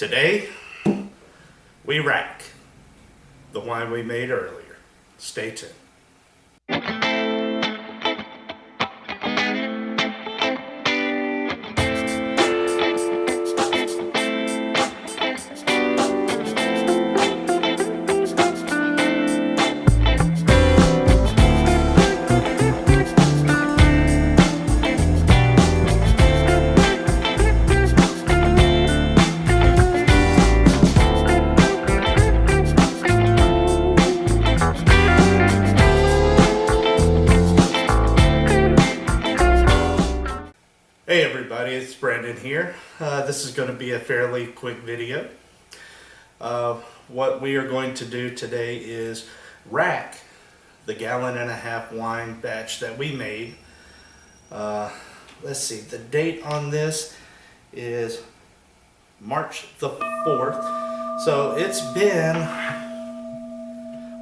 Today, we rack the wine we made earlier. Stay tuned. Hey everybody, it's Brandon here. This is going to be a fairly quick video. What we are going to do today is rack the 1.5 gallon wine batch that we made. Let's see, the date on this is March the 4th. So it's been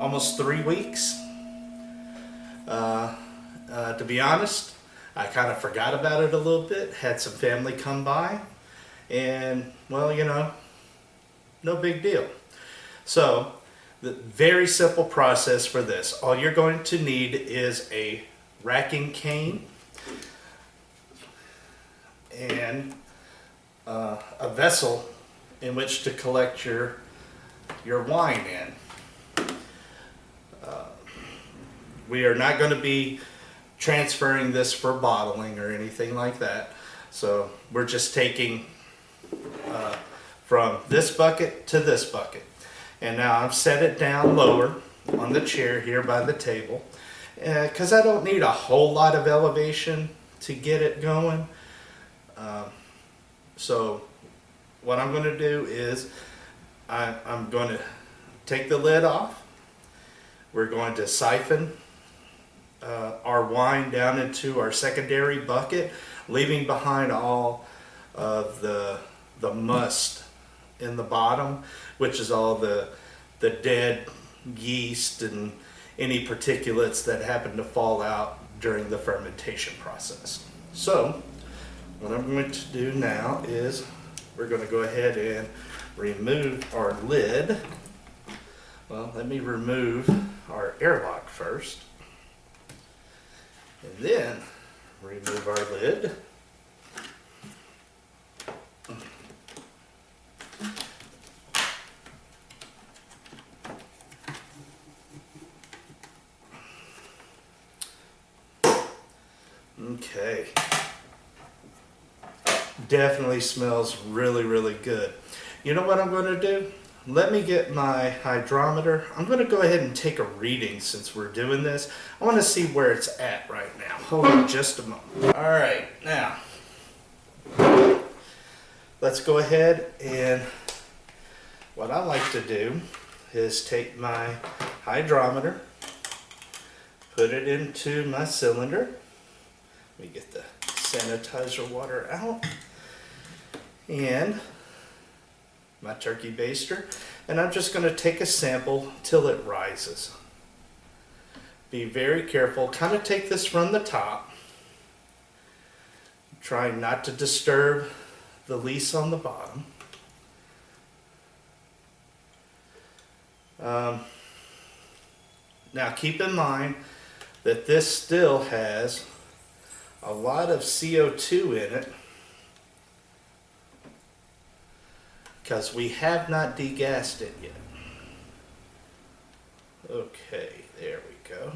almost 3 weeks. To be honest, I kind of forgot about it a little bit, had some family come by, and well, you know, no big deal. So, the very simple process for this. All you're going to need is a racking cane and a vessel in which to collect your wine in. We are not going to be transferring this for bottling or anything like that. So we're just taking from this bucket to this bucket. And now I've set it down lower on the chair here by the table because I don't need a whole lot of elevation to get it going. So what I'm going to do is I'm going to take the lid off. We're going to siphon our wine down into our secondary bucket, leaving behind all of the must in the bottom, which is all the dead yeast and any particulates that happen to fall out during the fermentation process. So what I'm going to do now is we're going to go ahead and remove our lid. Well, let me remove our airlock first. And then remove our lid. Okay. Definitely smells really, really good. You know what I'm going to do? Let me get my hydrometer. I'm going to go ahead and take a reading since we're doing this. I want to see where it's at right now. Hold on just a moment. All right, now let's go ahead, and what I like to do is take my hydrometer, put it into my cylinder. Let me get the sanitizer water out, and my turkey baster, and I'm just going to take a sample till it rises. Be very careful, kind of take this from the top, try not to disturb the lees on the bottom. Now keep in mind that this still has a lot of CO2 in it, because we have not degassed it yet. Okay, there we go.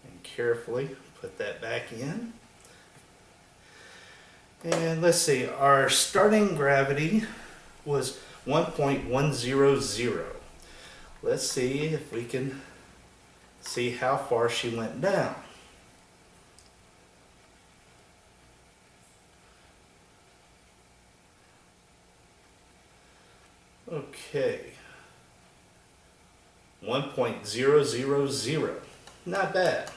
And carefully put that back in. And let's see, our starting gravity was 1.100. Let's see if we can see how far she went down. Okay, 1.000, not bad.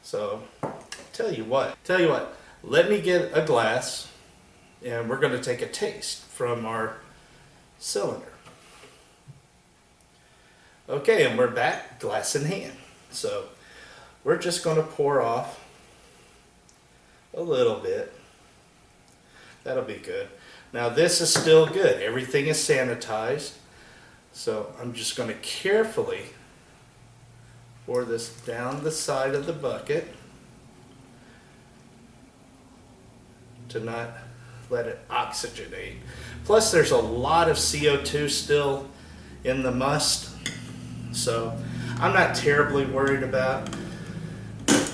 So, tell you what, let me get a glass and we're going to take a taste from our cylinder. Okay, and we're back, glass in hand. So, we're just going to pour off a little bit. That'll be good. Now this is still good. Everything is sanitized. So I'm just going to carefully pour this down the side of the bucket to not let it oxygenate. Plus there's a lot of CO2 still in the must, so I'm not terribly worried about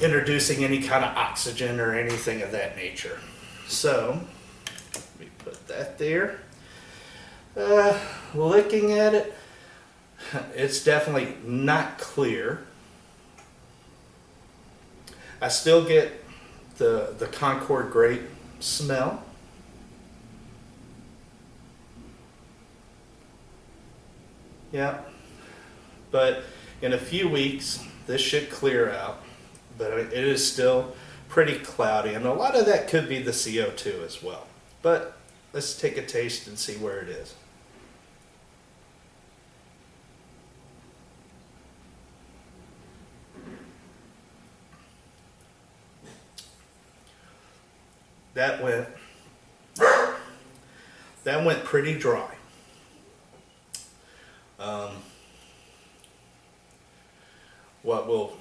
introducing any kind of oxygen or anything of that nature. So let me put that there. Looking at it, it's definitely not clear. I still get the Concord grape smell. Yeah, but in a few weeks this should clear out, but it is still pretty cloudy, and a lot of that could be the CO2 as well. But let's take a taste and see where it is. That went pretty dry. What we'll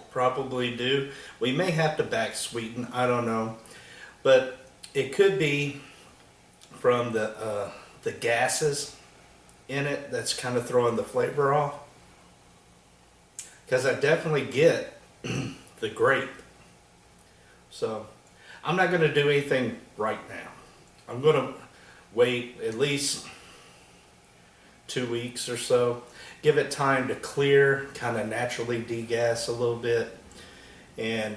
probably do, we may have to back sweeten, I don't know, but it could be from the gases in it that's kind of throwing the flavor off, because I definitely get the grape. So I'm not going to do anything right now. I'm going to wait at least 2 weeks or so, give it time to clear, kind of naturally degas a little bit, and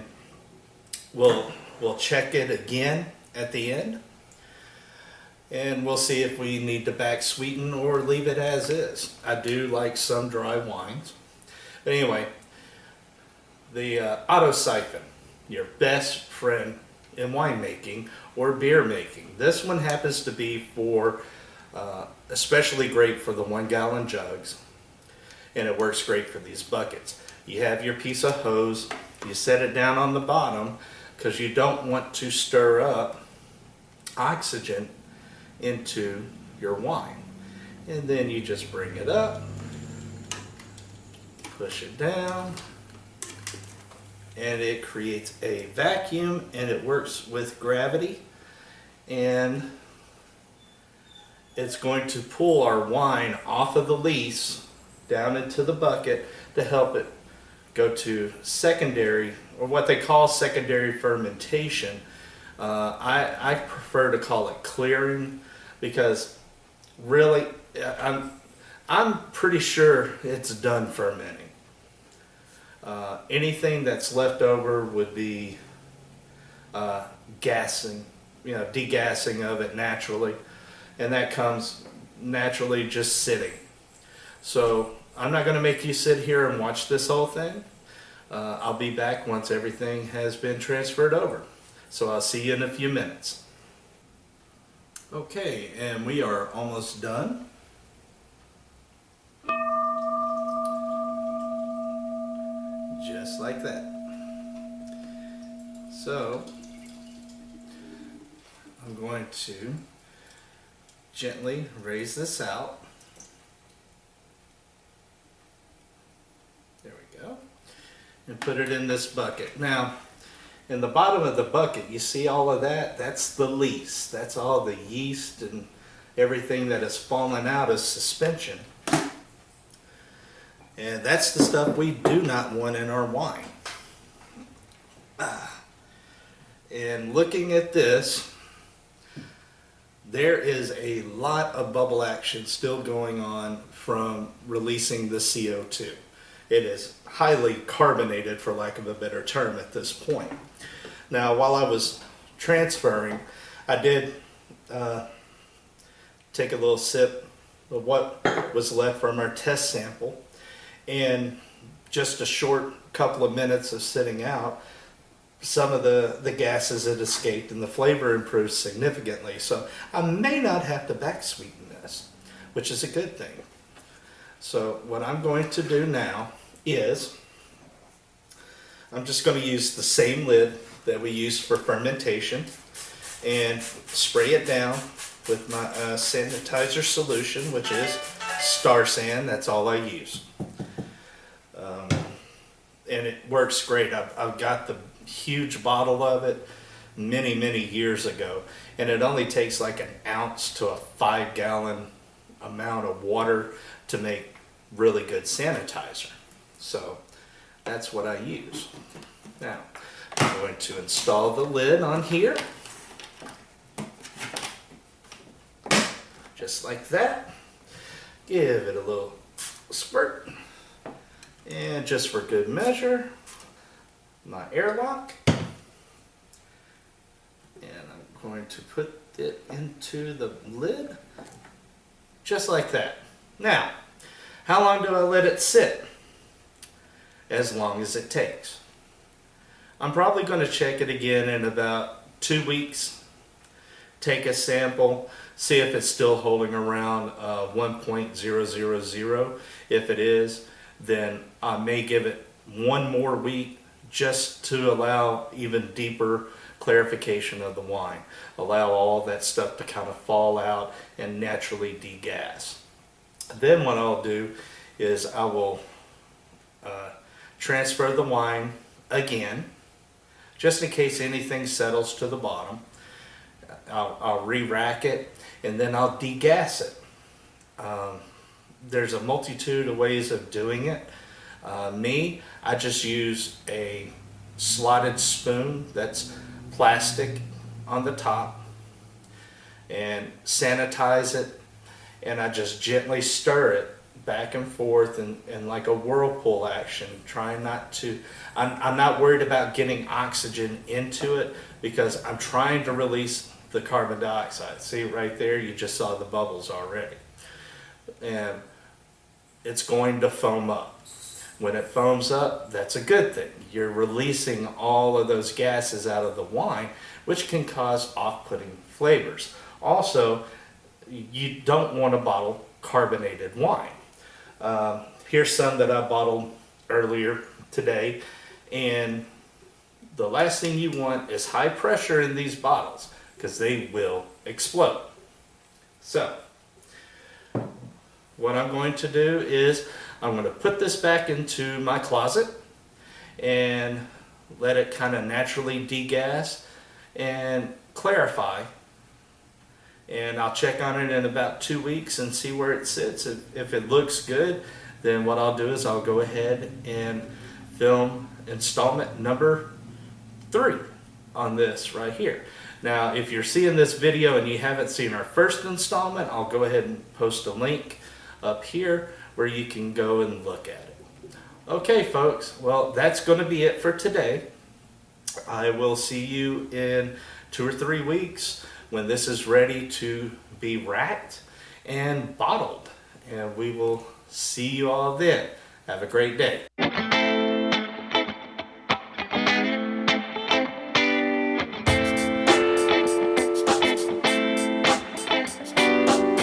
we'll check it again at the end, and we'll see if we need to back sweeten or leave it as is. I do like some dry wines. But anyway, the auto siphon, your best friend in winemaking or beer making. This one happens to be for especially great for the 1 gallon jugs, and it works great for these buckets. You have your piece of hose, you set it down on the bottom because you don't want to stir up oxygen into your wine. And then you just bring it up, push it down, and it creates a vacuum, and it works with gravity, and it's going to pull our wine off of the lees down into the bucket to help it go to secondary, or what they call secondary fermentation. I prefer to call it clearing, because really I'm pretty sure it's done fermenting. Anything that's left over would be gassing, degassing of it naturally, and that comes naturally just sitting. So I'm not going to make you sit here and watch this whole thing. I'll be back once everything has been transferred over. So I'll see you in a few minutes. Okay, and we are almost done. Just like that. So I'm going to gently raise this out. There we go. And put it in this bucket. Now, in the bottom of the bucket, you see all of that? That's the lees. That's all the yeast and everything that has fallen out of suspension. And that's the stuff we do not want in our wine. And looking at this, there is a lot of bubble action still going on from releasing the CO2. It is highly carbonated, for lack of a better term, at this point. Now, while I was transferring, I did take a little sip of what was left from our test sample, and just a short couple of minutes of sitting out, some of the gases had escaped and the flavor improved significantly. So I may not have to back sweeten this, which is a good thing. So what I'm going to do now is I'm just going to use the same lid that we use for fermentation, and spray it down with my sanitizer solution, which is Star Sand. That's all I use. And it works great. I've got the huge bottle of it many years ago, and it only takes like an ounce to a 5-gallon amount of water to make really good sanitizer. So that's what I use. Now I'm going to install the lid on here, just like that. Give it a little squirt, and just for good measure, my airlock. And I'm going to put it into the lid, just like that. Now, how long do I let it sit? As long as it takes. I'm probably going to check it again in about 2 weeks. Take a sample, see if it's still holding around 1.000. If it is, then I may give it 1 more week just to allow even deeper clarification of the wine. Allow all that stuff to kind of fall out and naturally degas. Then what I'll do is I will transfer the wine again, just in case anything settles to the bottom. I'll re-rack it, and then I'll degas it. There's a multitude of ways of doing it. I just use a slotted spoon that's plastic on the top, and sanitize it, and I just gently stir it back and forth in like a whirlpool action, trying not to, I'm not worried about getting oxygen into it because I'm trying to release the carbon dioxide. See right there, you just saw the bubbles already. And it's going to foam up. When it foams up, that's a good thing. You're releasing all of those gases out of the wine, which can cause off-putting flavors. Also, you don't want to bottle carbonated wine. Here's some that I bottled earlier today, and the last thing you want is high pressure in these bottles because they will explode. So what I'm going to do is I'm going to put this back into my closet and let it kind of naturally degas and clarify. And I'll check on it in about 2 weeks and see where it sits. If it looks good, then what I'll do is I'll go ahead and film installment number 3 on this right here. Now, if you're seeing this video and you haven't seen our first installment, I'll go ahead and post a link up here where you can go and look at it. Okay, folks, well, that's going to be it for today. I will see you in 2 or 3 weeks when this is ready to be racked and bottled. And we will see you all then. Have a great day.